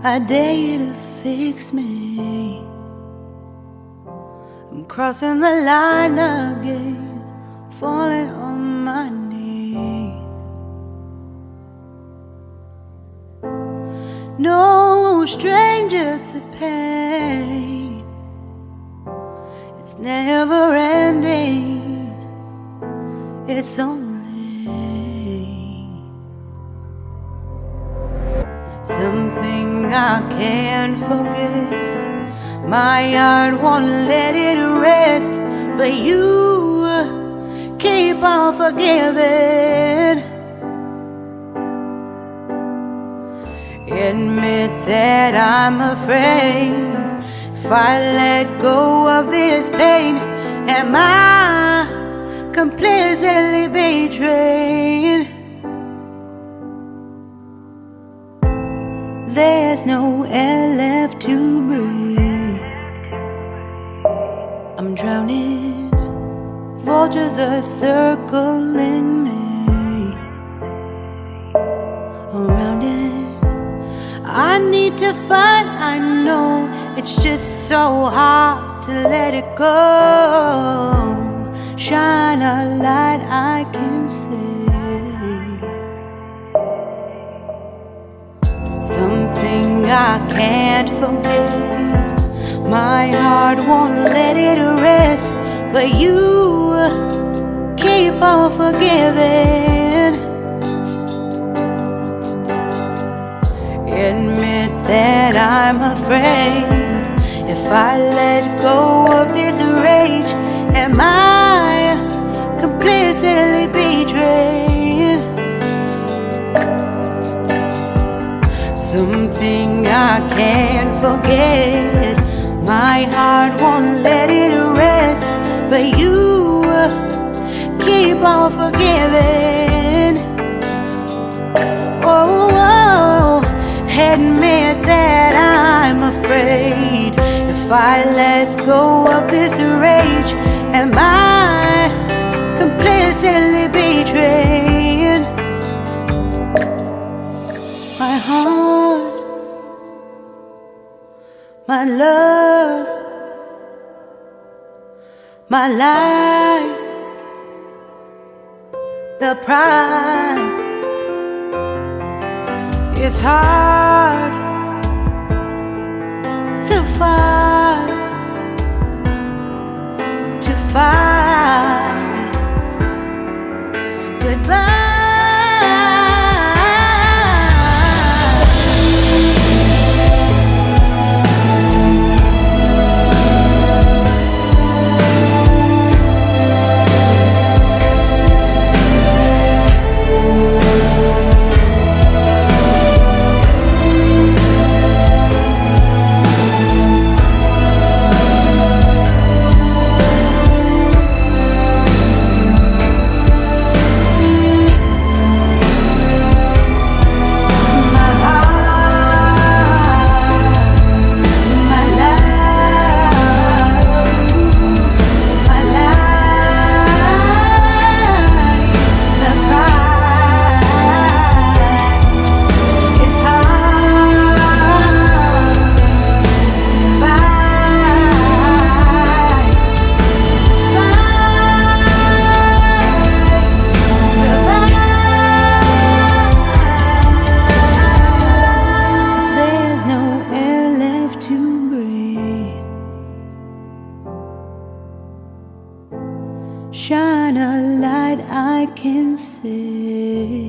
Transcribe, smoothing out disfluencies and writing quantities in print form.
I dare you to fix me. I'm crossing the line again, falling on my knees. No stranger to pain, it's never ending, it's only something I can't forget. My heart won't let it rest, but you keep on forgiving. Admit that I'm afraid. If I let go of this pain, am I completely betrayed? There's no air left to breathe. I'm drowning, vultures are circling me. Around it, I need to fight. I know it's just so hard to let it go. Shine a light I can see. Something I can't forget. My heart won't let it rest, but you keep on forgiving. Admit that I'm afraid. If I let go of this rage, am I completely betrayed? Something I can't forget. My heart won't let it rest, but you keep on forgiving. Oh, admit that I'm afraid. If I let go of this rage, am I completely betrayed? My heart, my love, my life, the price. It's hard to fight, goodbye. Shine a light I can see.